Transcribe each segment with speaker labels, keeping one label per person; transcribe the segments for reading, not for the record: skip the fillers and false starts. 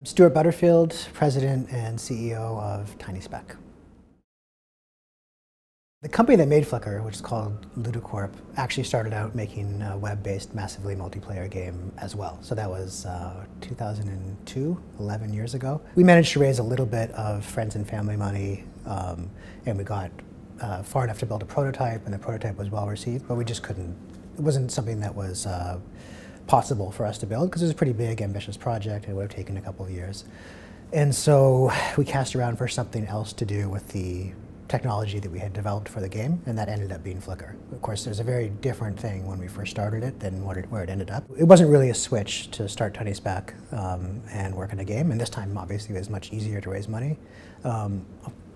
Speaker 1: Stewart Butterfield, President and CEO of Tiny Speck. The company that made Flickr, which is called Ludicorp, actually started out making a web-based, massively multiplayer game as well. So that was 2002, 11 years ago. We managed to raise a little bit of friends and family money, and we got far enough to build a prototype, and the prototype was well received, but we just couldn't, it wasn't something that was possible for us to build because it was a pretty big, ambitious project and it would have taken a couple of years. And so we cast around for something else to do with the technology that we had developed for the game, and that ended up being Flickr. Of course, there's a very different thing when we first started it than where it ended up. It wasn't really a switch to start Tiny Speck and work on a game, and this time obviously it was much easier to raise money.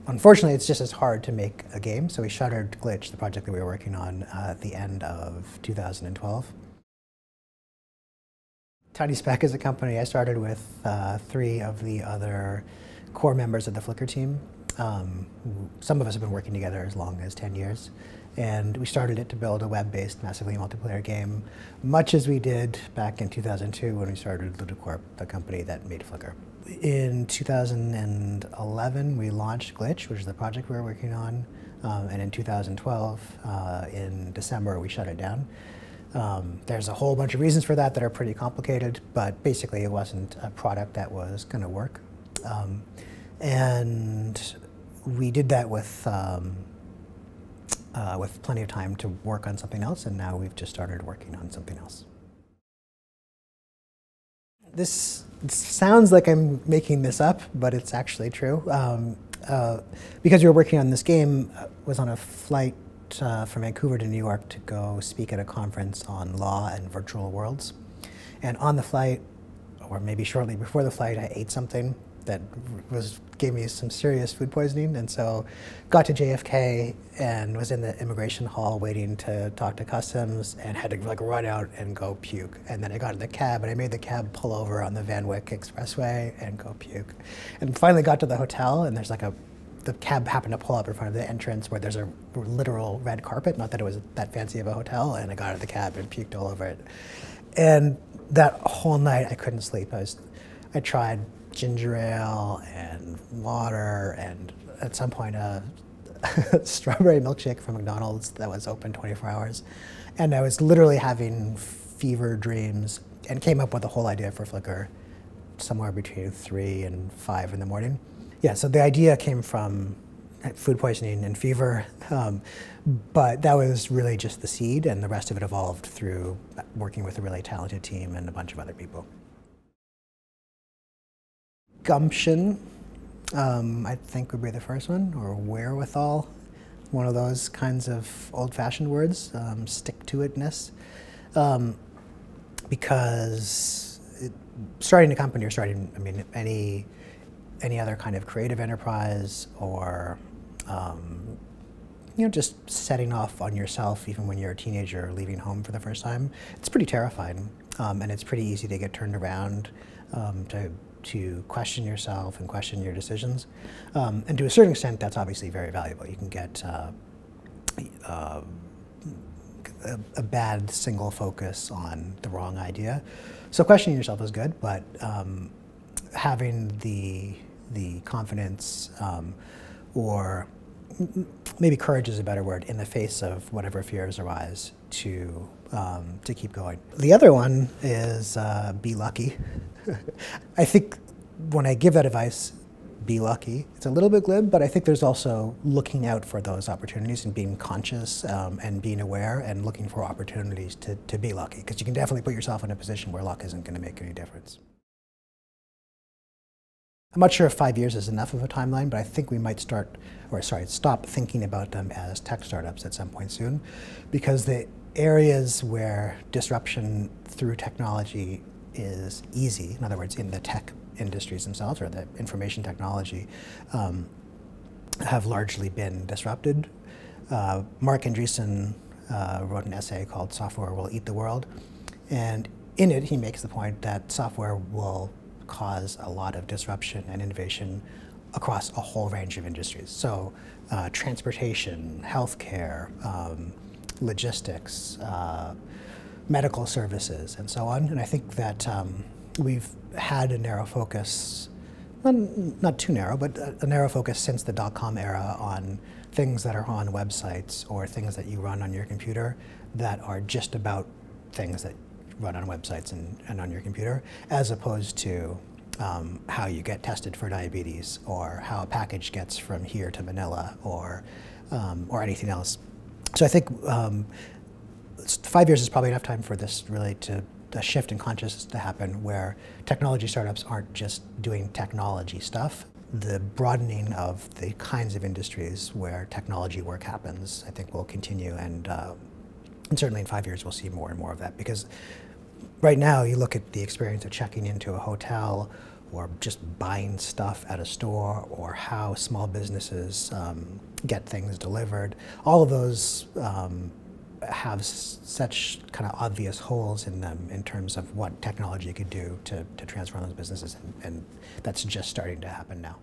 Speaker 1: Unfortunately, it's just as hard to make a game, so we shuttered Glitch, the project that we were working on, at the end of 2012. Tiny Speck is a company I started with 3 of the other core members of the Flickr team. Some of us have been working together as long as 10 years. And we started it to build a web-based, massively multiplayer game, much as we did back in 2002 when we started Ludicorp, the company that made Flickr. In 2011, we launched Glitch, which is the project we were working on. And in 2012, in December, we shut it down. There's a whole bunch of reasons for that are pretty complicated, but basically it wasn't a product that was going to work. And we did that with plenty of time to work on something else, and now we've just started working on something else. This sounds like I'm making this up, but it's actually true. Because we were working on this game, was on a flight from Vancouver to New York to go speak at a conference on law and virtual worlds. And on the flight, or maybe shortly before the flight, I ate something that gave me some serious food poisoning, and so got to JFK and was in the immigration hall waiting to talk to customs and had to run out and go puke. And then I got in the cab and I made the cab pull over on the Van Wyck Expressway and go puke. And finally got to the hotel, and there's the cab happened to pull up in front of the entrance where there's a literal red carpet, not that it was that fancy of a hotel, and I got out of the cab and puked all over it. And that whole night I couldn't sleep. I tried ginger ale and water, and at some point a strawberry milkshake from McDonald's that was open 24 hours. And I was literally having fever dreams and came up with the whole idea for Flickr somewhere between 3 and 5 in the morning. Yeah, so the idea came from food poisoning and fever, but that was really just the seed, and the rest of it evolved through working with a really talented team and a bunch of other people. Gumption, I think would be the first one, or wherewithal, one of those kinds of old-fashioned words, stick-to-itness, because starting a company or starting, I mean, any other kind of creative enterprise, or just setting off on yourself even when you're a teenager leaving home for the first time, it's pretty terrifying, and it's pretty easy to get turned around, to question yourself and question your decisions. And to a certain extent, that's obviously very valuable. You can get a bad single focus on the wrong idea. So questioning yourself is good, but having the confidence, or maybe courage is a better word, in the face of whatever fears arise to keep going. The other one is be lucky. I think when I give that advice, be lucky, it's a little bit glib, but I think there's also looking out for those opportunities and being conscious and being aware and looking for opportunities to be lucky, because you can definitely put yourself in a position where luck isn't going to make any difference. I'm not sure if 5 years is enough of a timeline, but I think we might stop thinking about them as tech startups at some point soon, because the areas where disruption through technology is easy, in other words, in the tech industries themselves, or the information technology, have largely been disrupted. Mark Andreessen wrote an essay called "Software Will Eat the World," and in it he makes the point that software will cause a lot of disruption and innovation across a whole range of industries. So transportation, healthcare, logistics, medical services, and so on. And I think that we've had a narrow focus, not too narrow, but a narrow focus since the dot-com era on things that are on websites or things that you run on your computer that are just about things that run on websites and on your computer, as opposed to how you get tested for diabetes, or how a package gets from here to Manila, or anything else. So I think 5 years is probably enough time for this really to a shift in consciousness to happen, where technology startups aren't just doing technology stuff. The broadening of the kinds of industries where technology work happens, I think, will continue, and certainly in 5 years we'll see more and more of that. Because right now, you look at the experience of checking into a hotel, or just buying stuff at a store, or how small businesses get things delivered. All of those have such kind of obvious holes in them in terms of what technology could do to transform those businesses, and that's just starting to happen now.